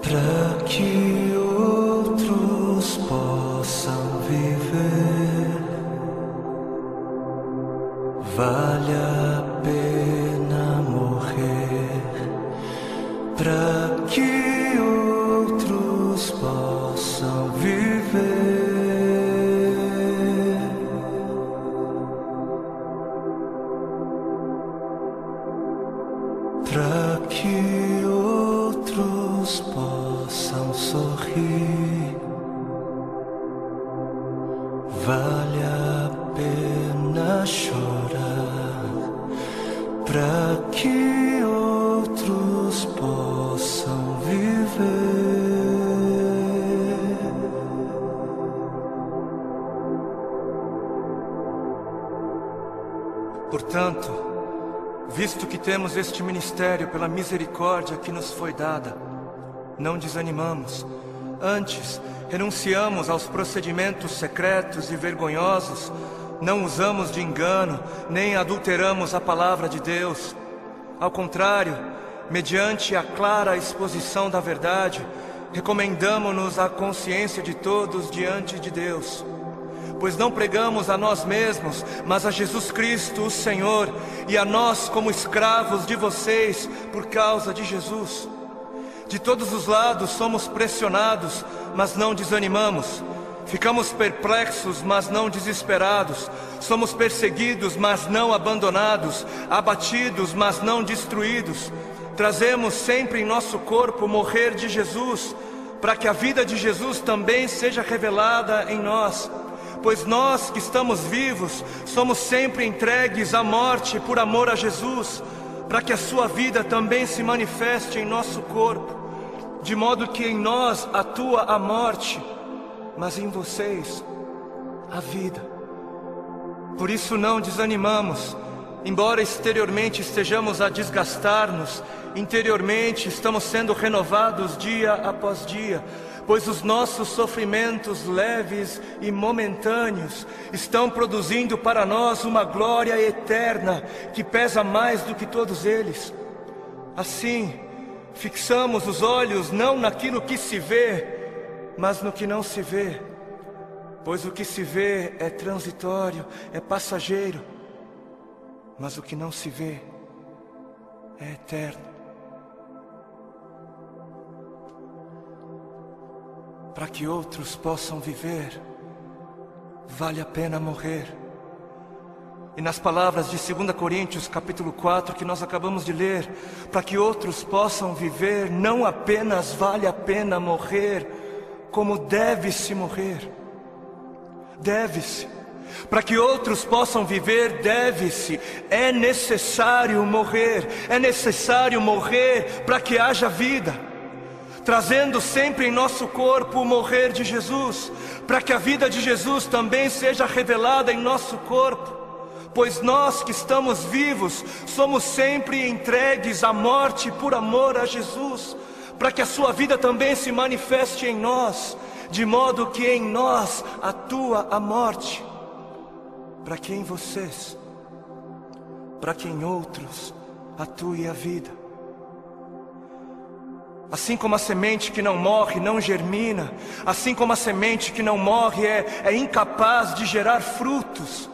para que outros possam viver. Vale a pena morrer para que outros possam viver. Para que outros possam sorrir. Vale a pena chorar para que outros possam viver. Portanto, visto que temos este ministério pela misericórdia que nos foi dada, não desanimamos. Antes, renunciamos aos procedimentos secretos e vergonhosos, não usamos de engano, nem adulteramos a palavra de Deus. Ao contrário, mediante a clara exposição da verdade, recomendamo-nos à consciência de todos diante de Deus. Pois não pregamos a nós mesmos, mas a Jesus Cristo, o Senhor, e a nós como escravos de vocês por causa de Jesus. De todos os lados somos pressionados, mas não desanimamos. Ficamos perplexos, mas não desesperados. Somos perseguidos, mas não abandonados. Abatidos, mas não destruídos. Trazemos sempre em nosso corpo o morrer de Jesus, para que a vida de Jesus também seja revelada em nós. Pois nós que estamos vivos, somos sempre entregues à morte por amor a Jesus, para que a sua vida também se manifeste em nosso corpo, de modo que em nós atua a morte, mas em vocês a vida. Por isso não desanimamos, embora exteriormente estejamos a desgastar-nos, interiormente estamos sendo renovados dia após dia, pois os nossos sofrimentos leves e momentâneos estão produzindo para nós uma glória eterna que pesa mais do que todos eles. Assim, fixamos os olhos não naquilo que se vê, mas no que não se vê, pois o que se vê é transitório, é passageiro, mas o que não se vê é eterno. Para que outros possam viver, vale a pena morrer. E nas palavras de 2 Coríntios capítulo 4 que nós acabamos de ler, para que outros possam viver, não apenas vale a pena morrer, como deve-se morrer. Deve-se. Para que outros possam viver, deve-se. É necessário morrer. É necessário morrer para que haja vida. Trazendo sempre em nosso corpo o morrer de Jesus, para que a vida de Jesus também seja revelada em nosso corpo. Pois nós que estamos vivos, somos sempre entregues à morte por amor a Jesus, para que a sua vida também se manifeste em nós, de modo que em nós atua a morte, para que em vocês, para que em outros atue a vida. Assim como a semente que não morre não germina, assim como a semente que não morre é incapaz de gerar frutos,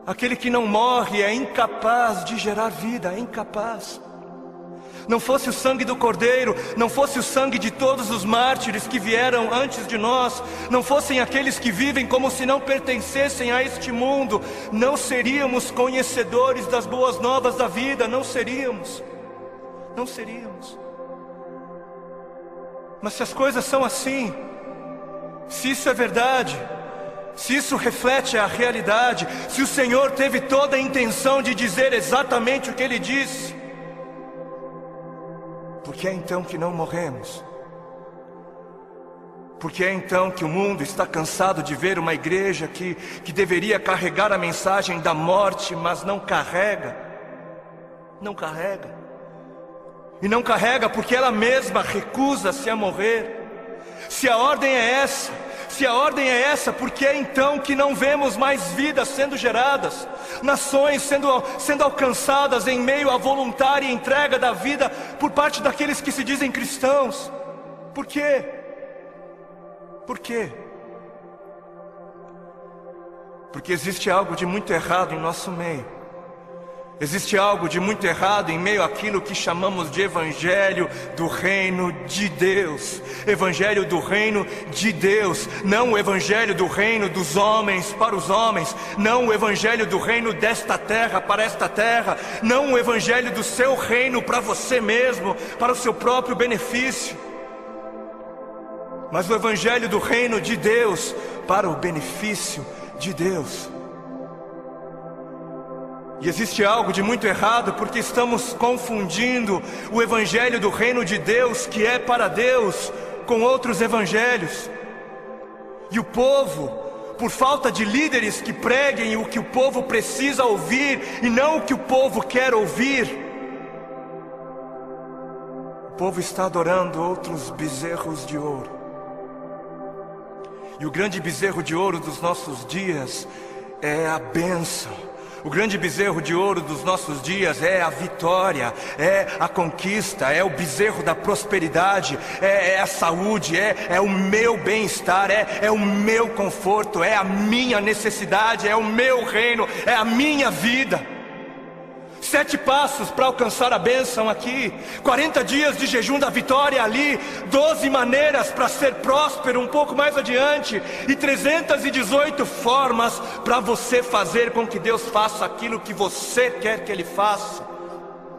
aquele que não morre é incapaz de gerar vida, é incapaz. Não fosse o sangue do Cordeiro, não fosse o sangue de todos os mártires que vieram antes de nós, não fossem aqueles que vivem como se não pertencessem a este mundo, não seríamos conhecedores das boas novas da vida, não seríamos. Mas se as coisas são assim, se isso é verdade, se isso reflete a realidade, se o Senhor teve toda a intenção de dizer exatamente o que Ele disse, por que é então que não morremos? Por que é então que o mundo está cansado de ver uma igreja que deveria carregar a mensagem da morte, mas não carrega? Não carrega. E não carrega porque ela mesma recusa-se a morrer. Se a ordem é essa, por que é então que não vemos mais vidas sendo geradas, nações sendo alcançadas em meio à voluntária entrega da vida por parte daqueles que se dizem cristãos? Por quê? Por quê? Porque existe algo de muito errado em nosso meio. Existe algo de muito errado em meio àquilo que chamamos de Evangelho do Reino de Deus. Evangelho do Reino de Deus, não o Evangelho do Reino dos homens para os homens, não o Evangelho do Reino desta terra para esta terra, não o Evangelho do seu reino para você mesmo, para o seu próprio benefício, mas o Evangelho do Reino de Deus para o benefício de Deus. E existe algo de muito errado porque estamos confundindo o Evangelho do Reino de Deus, que é para Deus, com outros evangelhos. E o povo, por falta de líderes que preguem o que o povo precisa ouvir e não o que o povo quer ouvir, o povo está adorando outros bezerros de ouro. E o grande bezerro de ouro dos nossos dias é a bênção. O grande bezerro de ouro dos nossos dias é a vitória, é a conquista, é o bezerro da prosperidade, é a saúde, é o meu bem-estar, é o meu conforto, é a minha necessidade, é o meu reino, é a minha vida. 7 passos para alcançar a bênção aqui, 40 dias de jejum da vitória ali, 12 maneiras para ser próspero um pouco mais adiante, e 318 formas para você fazer com que Deus faça aquilo que você quer que Ele faça.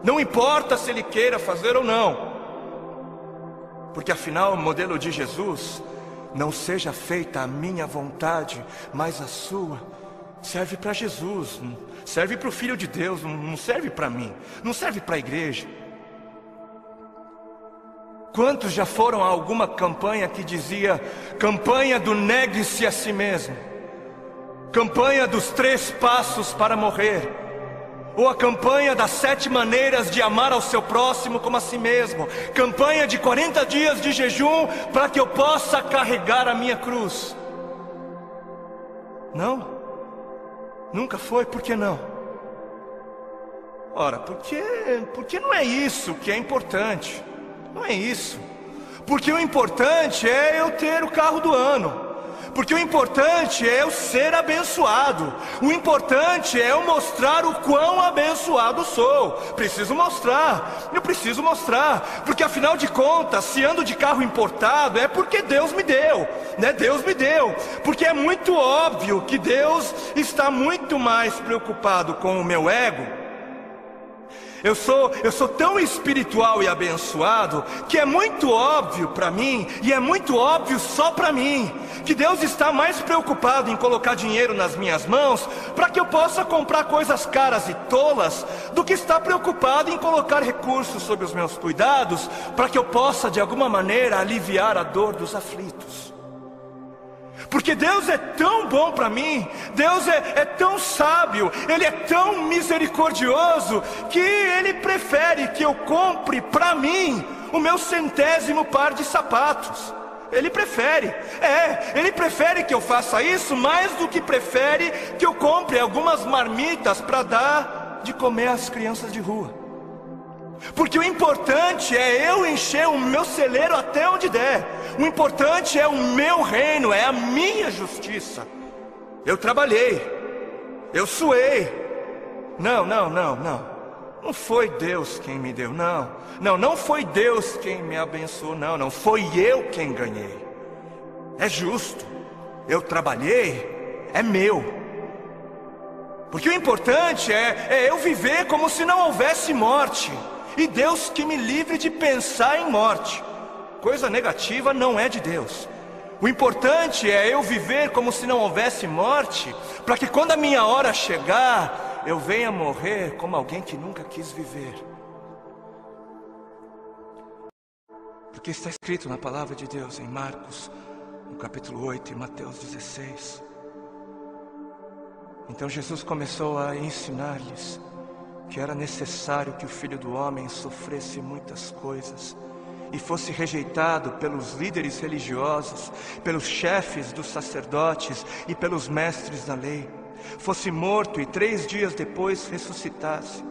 Não importa se Ele queira fazer ou não, porque afinal o modelo de Jesus, não seja feita a minha vontade, mas a sua, serve para Jesus, serve para o Filho de Deus, não serve para mim, não serve para a igreja. Quantos já foram a alguma campanha que dizia: campanha do negue-se a si mesmo, campanha dos 3 passos para morrer, ou a campanha das 7 maneiras de amar ao seu próximo como a si mesmo, campanha de 40 dias de jejum para que eu possa carregar a minha cruz? Não? Nunca foi? Por que não? Ora, porque não é isso que é importante. Não é isso. Porque o importante é eu ter o carro do ano. Porque o importante é eu ser abençoado. O importante é eu mostrar o quão abençoado sou. Preciso mostrar. Eu preciso mostrar. Porque afinal de contas, se ando de carro importado, é porque Deus me deu, né? Deus me deu. Porque é muito óbvio que Deus está muito mais preocupado com o meu ego. Eu sou tão espiritual e abençoado que é muito óbvio para mim, e é muito óbvio só para mim, que Deus está mais preocupado em colocar dinheiro nas minhas mãos para que eu possa comprar coisas caras e tolas, do que está preocupado em colocar recursos sob os meus cuidados para que eu possa de alguma maneira aliviar a dor dos aflitos. Porque Deus é tão bom para mim, Deus é tão sábio, Ele é tão misericordioso, que Ele prefere que eu compre para mim o meu 100º par de sapatos. Ele prefere, Ele prefere que eu faça isso mais do que prefere que eu compre algumas marmitas para dar de comer às crianças de rua. Porque o importante é eu encher o meu celeiro até onde der. O importante é o meu reino, é a minha justiça. Eu trabalhei, eu suei. Não foi Deus quem me deu, não foi Deus quem me abençoou, não foi eu quem ganhei. É justo, eu trabalhei, é meu. Porque o importante é eu viver como se não houvesse morte. E Deus que me livre de pensar em morte. Coisa negativa não é de Deus. O importante é eu viver como se não houvesse morte, para que quando a minha hora chegar, eu venha morrer como alguém que nunca quis viver. Porque está escrito na palavra de Deus em Marcos, no capítulo 8 e Mateus 16. Então Jesus começou a ensinar-lhes que era necessário que o Filho do Homem sofresse muitas coisas e fosse rejeitado pelos líderes religiosos, pelos chefes dos sacerdotes e pelos mestres da lei, fosse morto e 3 dias depois ressuscitasse.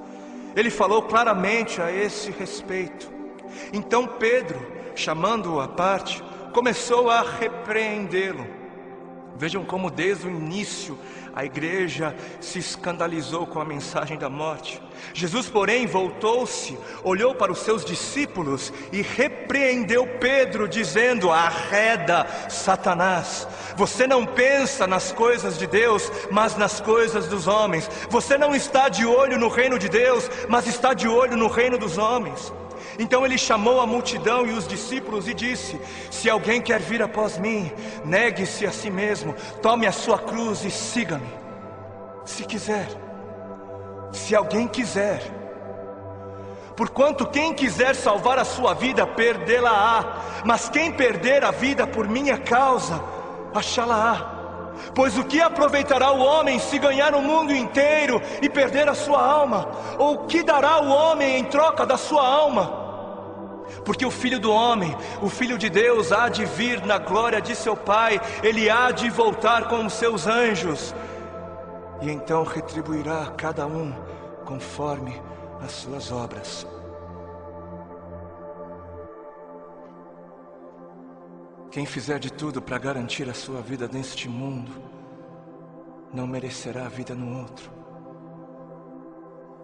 Ele falou claramente a esse respeito. Então Pedro chamando-o à parte, começou a repreendê-lo. Vejam como desde o início a igreja se escandalizou com a mensagem da morte. Jesus, porém, voltou-se, olhou para os seus discípulos e repreendeu Pedro, dizendo: arreda, Satanás, você não pensa nas coisas de Deus, mas nas coisas dos homens. Você não está de olho no reino de Deus, mas está de olho no reino dos homens. Então ele chamou a multidão e os discípulos e disse: se alguém quer vir após mim, negue-se a si mesmo, tome a sua cruz e siga-me. Se quiser, se alguém quiser. Porquanto quem quiser salvar a sua vida, perdê-la-á, mas quem perder a vida por minha causa, achá-la-á. Pois o que aproveitará o homem se ganhar o mundo inteiro e perder a sua alma? Ou o que dará o homem em troca da sua alma? Porque o Filho do Homem, o Filho de Deus, há de vir na glória de seu Pai. Ele há de voltar com os seus anjos, e então retribuirá a cada um conforme as suas obras. Quem fizer de tudo para garantir a sua vida neste mundo, não merecerá a vida no outro.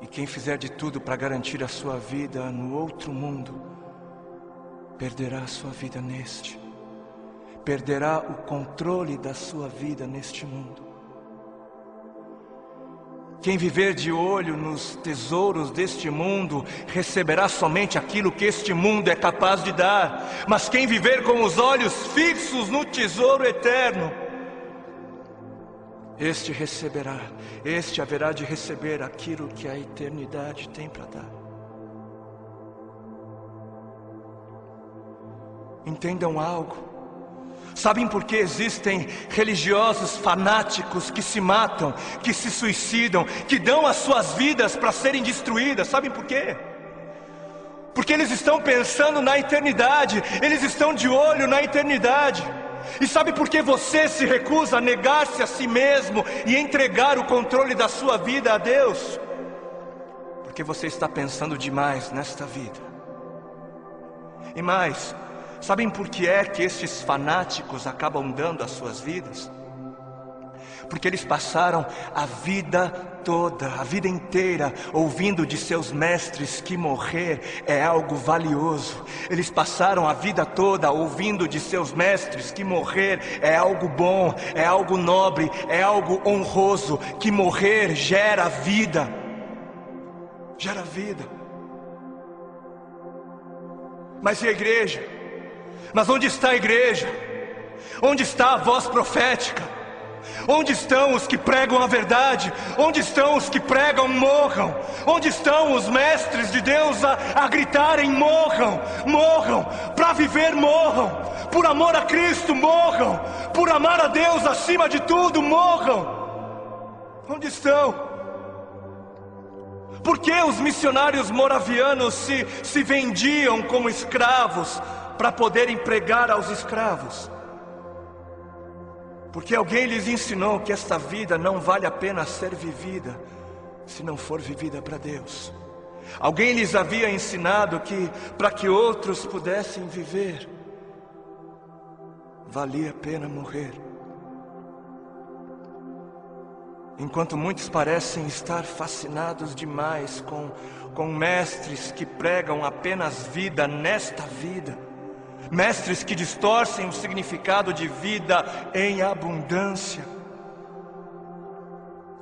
E quem fizer de tudo para garantir a sua vida no outro mundo, perderá a sua vida neste. Perderá o controle da sua vida neste mundo. Quem viver de olho nos tesouros deste mundo, receberá somente aquilo que este mundo é capaz de dar. Mas quem viver com os olhos fixos no tesouro eterno, este receberá, este haverá de receber aquilo que a eternidade tem para dar. Entendam algo. Sabem por que existem religiosos fanáticos que se matam, que se suicidam, que dão as suas vidas para serem destruídas? Sabem por quê? Porque eles estão pensando na eternidade, eles estão de olho na eternidade. E sabe por que você se recusa a negar-se a si mesmo e entregar o controle da sua vida a Deus? Porque você está pensando demais nesta vida. E mais, sabem por que é que estes fanáticos acabam dando as suas vidas? Porque eles passaram a vida toda, a vida inteira, ouvindo de seus mestres que morrer é algo valioso. Eles passaram a vida toda ouvindo de seus mestres que morrer é algo bom, é algo nobre, é algo honroso, que morrer gera vida. Gera vida. Mas e a igreja? Mas onde está a igreja? Onde está a voz profética? Onde estão os que pregam a verdade? Onde estão os que pregam morram? Onde estão os mestres de Deus a gritarem morram? Morram, para viver morram, por amor a Cristo morram, por amar a Deus acima de tudo morram. Onde estão? Por que os missionários moravianos se vendiam como escravos para poderem pregar aos escravos? Porque alguém lhes ensinou que esta vida não vale a pena ser vivida se não for vivida para Deus. Alguém lhes havia ensinado que para que outros pudessem viver, valia a pena morrer. Enquanto muitos parecem estar fascinados demais com mestres que pregam apenas vida nesta vida, mestres que distorcem o significado de vida em abundância.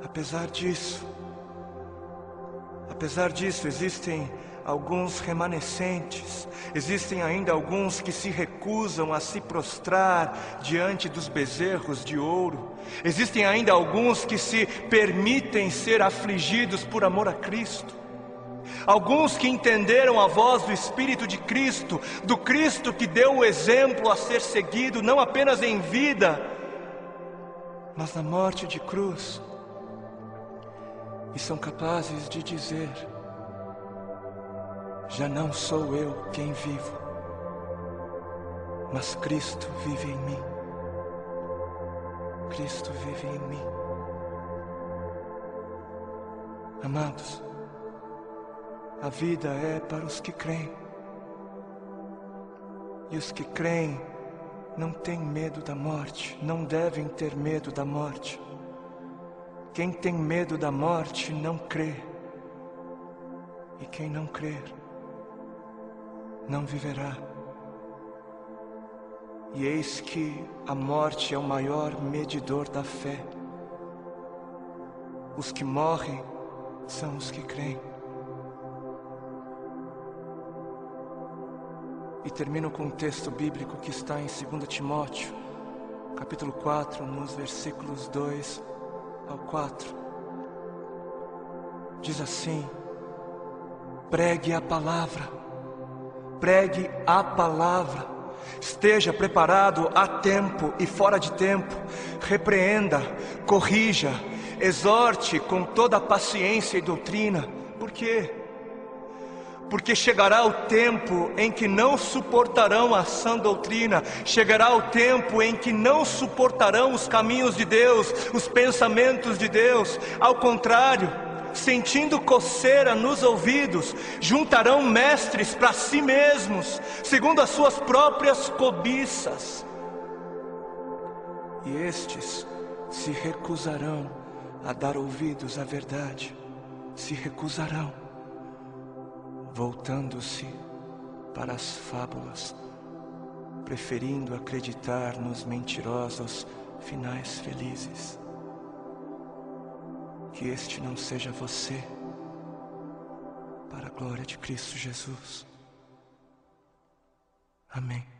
Apesar disso, existem alguns remanescentes, existem ainda alguns que se recusam a se prostrar diante dos bezerros de ouro, existem ainda alguns que se permitem ser afligidos por amor a Cristo. Alguns que entenderam a voz do Espírito de Cristo, do Cristo que deu o exemplo a ser seguido, não apenas em vida, mas na morte de cruz, e são capazes de dizer: já não sou eu quem vivo, mas Cristo vive em mim. Cristo vive em mim. Amados, a vida é para os que creem. E os que creem não têm medo da morte, não devem ter medo da morte. Quem tem medo da morte não crê. E quem não crer, não viverá. E eis que a morte é o maior medidor da fé. Os que morrem são os que creem. E termino com um texto bíblico que está em 2 Timóteo, capítulo 4, nos versículos 2 ao 4. Diz assim: pregue a palavra, pregue a palavra, esteja preparado a tempo e fora de tempo, repreenda, corrija, exorte com toda a paciência e doutrina. Por quê? Porque chegará o tempo em que não suportarão a sã doutrina, chegará o tempo em que não suportarão os caminhos de Deus, os pensamentos de Deus. Ao contrário, sentindo coceira nos ouvidos, juntarão mestres para si mesmos, segundo as suas próprias cobiças. E estes se recusarão a dar ouvidos à verdade, se recusarão, voltando-se para as fábulas, preferindo acreditar nos mentirosos finais felizes. Que este não seja você, para a glória de Cristo Jesus. Amém.